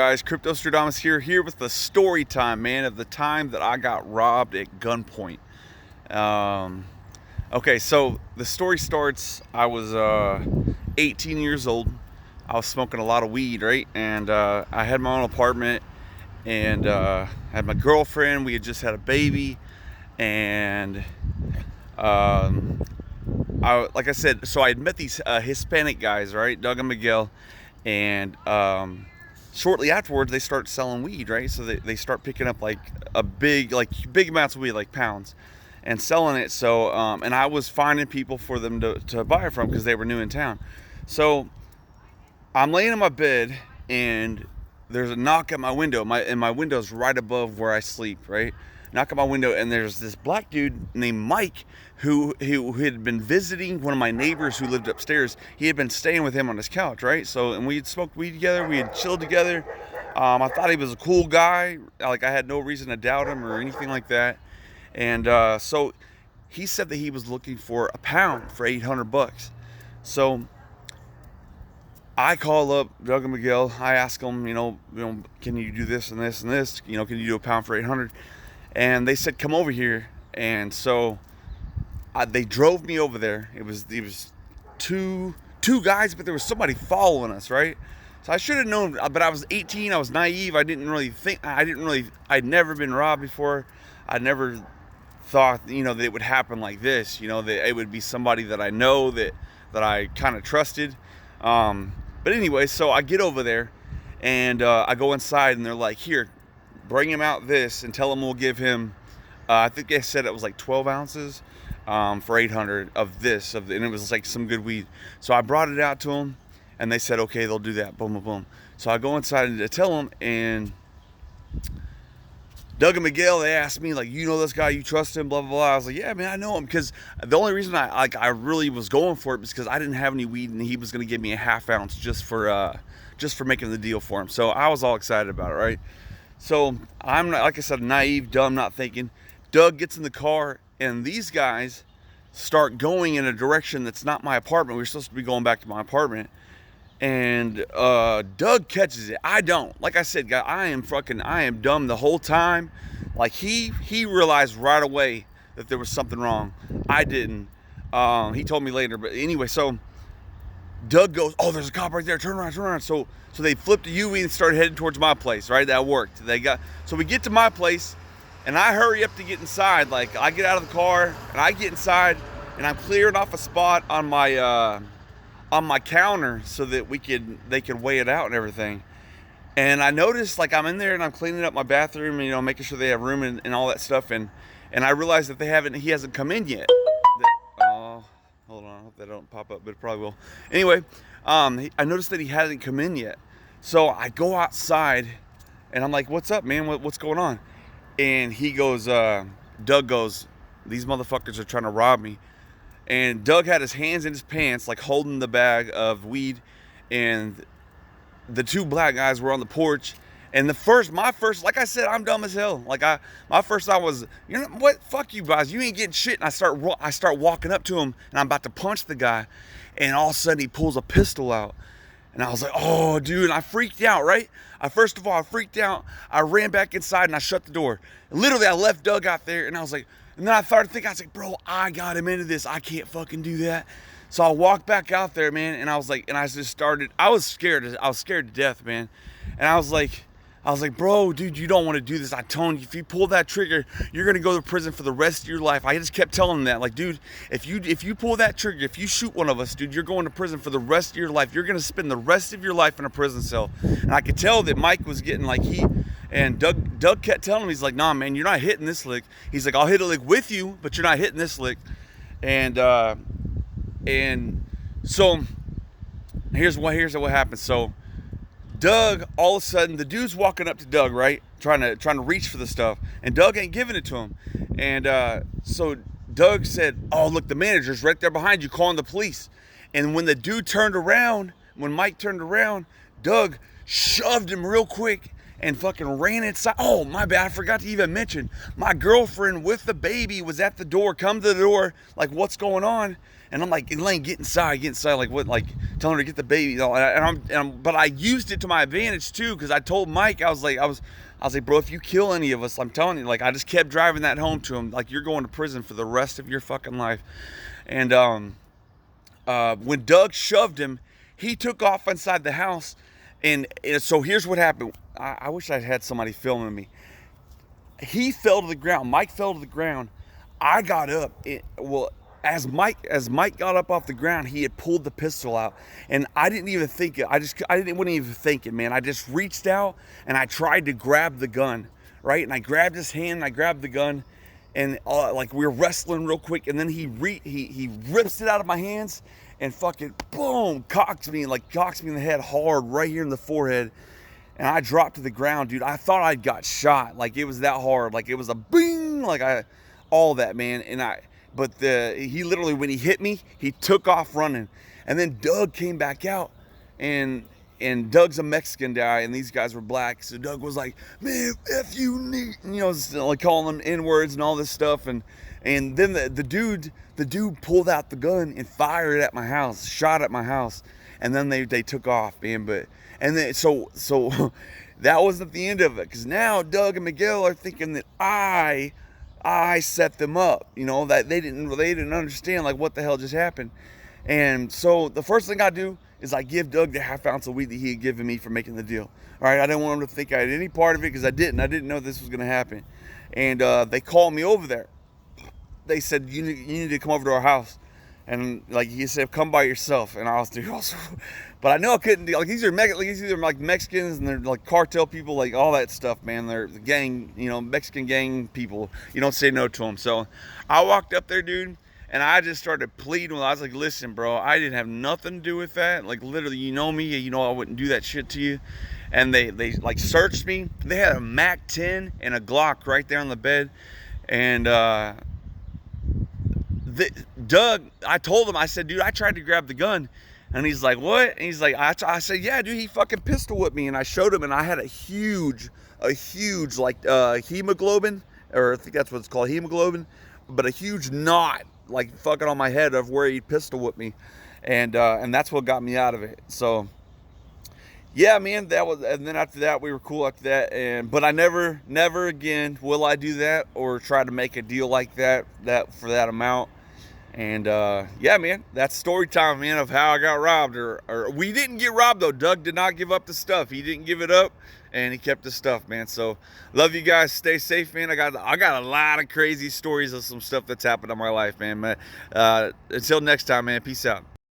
Guys, Cryptostradamus here with the story time, man, of the time that I got robbed at gunpoint. Okay, so the story starts. I was 18 years old. I was smoking a lot of weed, right? And I had my own apartment, and had my girlfriend. We had just had a baby, and like I said, so I had met these Hispanic guys, right, Doug and Miguel, and shortly afterwards they start selling weed, right? So they start picking up like big amounts of weed, like pounds, and selling it. So and I was finding people for them to buy it from because they were new in town. So I'm laying in my bed and there's a knock at my window. My window's right above where I sleep, right? Knock at my window, and there's this black dude named Mike who had been visiting one of my neighbors who lived upstairs. He had been staying with him on his couch, right? So, and we had smoked weed together, we had chilled together. I thought he was a cool guy. Like, I had no reason to doubt him or anything like that. And so he said that he was looking for a pound for $800. So I call up Doug and Miguel. I ask them, can you do this and this and this? Can you do a pound for 800? And they said, come over here. And so they drove me over there. It was two guys, but there was somebody following us, right? So I should have known, but I was 18. I was naive. I'd never been robbed before. I never thought, that it would happen like this. That it would be somebody that I know, that I kind of trusted. But anyway, so I get over there, and I go inside, and they're like, here, bring him out this and tell him we'll give him, I think they said it was like 12 ounces for 800 of this, and it was like some good weed. So I brought it out to him, and they said, okay, they'll do that, boom, boom, boom. So I go inside and to tell him, and Doug and Miguel, they asked me, like, you know this guy, you trust him, blah, blah, blah. I was like, yeah, man, I know him, because the only reason I really was going for it was because I didn't have any weed, and he was going to give me a half ounce just for making the deal for him. So I was all excited about it, right? So I'm, like I said, naive, dumb, not thinking. Doug gets in the car, and these guys start going in a direction that's not my apartment. We were supposed to be going back to my apartment. And Doug catches it. I don't. Like I said, guy, I am dumb the whole time. Like he realized right away that there was something wrong. I didn't. He told me later. But anyway, so Doug goes, oh, there's a cop right there. Turn around. So they flipped a U and started heading towards my place, right? That worked. So we get to my place, and I hurry up to get inside. Like, I get out of the car, and I get inside, and I'm clearing off a spot on my counter so that they could weigh it out and everything. And I noticed, like, I'm in there and I'm cleaning up my bathroom, making sure they have room and all that stuff. And I realized that he hasn't come in yet. Hold on, I hope that don't pop up, but it probably will. Anyway, I noticed that he hasn't come in yet. So I go outside, and I'm like, what's up, man? What's going on? And he goes, Doug goes, these motherfuckers are trying to rob me. And Doug had his hands in his pants, like holding the bag of weed. And the two black guys were on the porch. And my first, like I said, I'm dumb as hell. Like my first thought was, you know what? Fuck you guys. You ain't getting shit. And I start walking up to him, and I'm about to punch the guy. And all of a sudden he pulls a pistol out. And I was like, oh, dude. And I freaked out, right? First of all, I freaked out. I ran back inside and I shut the door. And literally, I left Doug out there, and I was like, and then I started thinking, I was like, bro, I got him into this. I can't fucking do that. So I walked back out there, man, and I was like, I was scared. I was scared to death, man. And I was like, bro, dude, you don't want to do this. I'm telling you, if you pull that trigger, you're going to go to prison for the rest of your life. I just kept telling him that. Like, dude, if you pull that trigger, if you shoot one of us, dude, you're going to prison for the rest of your life. You're going to spend the rest of your life in a prison cell. And I could tell that Mike was getting like and Doug kept telling him, he's like, nah, man, you're not hitting this lick. He's like, I'll hit a lick with you, but you're not hitting this lick. And so here's what happened. So Doug, all of a sudden, the dude's walking up to Doug, right? Trying to reach for the stuff. And Doug ain't giving it to him. And so Doug said, oh, look, the manager's right there behind you calling the police. And when the dude turned around, when Mike turned around, Doug shoved him real quick and fucking ran inside. Oh, my bad. I forgot to even mention. My girlfriend with the baby was at the door, come to the door, like, what's going on? And I'm like, Elaine, get inside, like what, like telling her to get the baby, you know. But I used it to my advantage too, because I told Mike, I was like, bro, if you kill any of us, I'm telling you, like, I just kept driving that home to him, like, you're going to prison for the rest of your fucking life. And when Doug shoved him, he took off inside the house, and so here's what happened. I wish I had somebody filming me. He fell to the ground. Mike fell to the ground. I got up. As Mike got up off the ground, he had pulled the pistol out, and I didn't even think it. Wasn't even thinking, man. I just reached out and I tried to grab the gun, right? And I grabbed his hand, and I grabbed the gun, and like we were wrestling real quick, and then he rips it out of my hands and fucking boom, cocks me in the head hard right here in the forehead. And I dropped to the ground, dude. I thought I'd got shot. Like, it was that hard. Like, it was a bing, all that, man. But he literally, when he hit me, he took off running. And then Doug came back out, and Doug's a Mexican guy, and these guys were black. So Doug was like, man, F you, neat, and, you know, like calling them N-words and all this stuff. And then the dude pulled out the gun and fired at my house, shot at my house. And then they took off, man. So that wasn't the end of it, because now Doug and Miguel are thinking that I set them up, you know, that they didn't understand, like, what the hell just happened. And so the first thing I do is I give Doug the half ounce of weed that he had given me for making the deal. All right, I didn't want him to think I had any part of it, because I didn't know this was going to happen. And they called me over there. They said, you need to come over to our house. And like he said, come by yourself. And I was doing also, but I know I couldn't do, like, these are like Mexicans, and they're like cartel people, like all that stuff, man. They're the gang, you know, Mexican gang people. You don't say no to them. So I walked up there, dude, and I just started pleading. I was like, listen, bro, I didn't have nothing to do with that. Like, literally, you know me, you know I wouldn't do that shit to you. And they like searched me. They had a Mac 10 and a Glock right there on the bed. And Doug, I told him, I said, dude, I tried to grab the gun. And he's like, what? And he's like, I said, yeah, dude, he fucking pistol whipped me. And I showed him, and I had a huge like hemoglobin, or I think that's what it's called, hemoglobin, but a huge knot like fucking on my head of where he pistol whipped me. And that's what got me out of it. So yeah, man, and then after that, we were cool after that. But I never again will I do that or try to make a deal like that for that amount. And yeah, man, that's story time, man, of how I got robbed. Or we didn't get robbed, though. Doug did not give up the stuff. He didn't give it up, and he kept the stuff, man. So love you guys. Stay safe, man. I got a lot of crazy stories of some stuff that's happened in my life, man. Until next time, man. Peace out.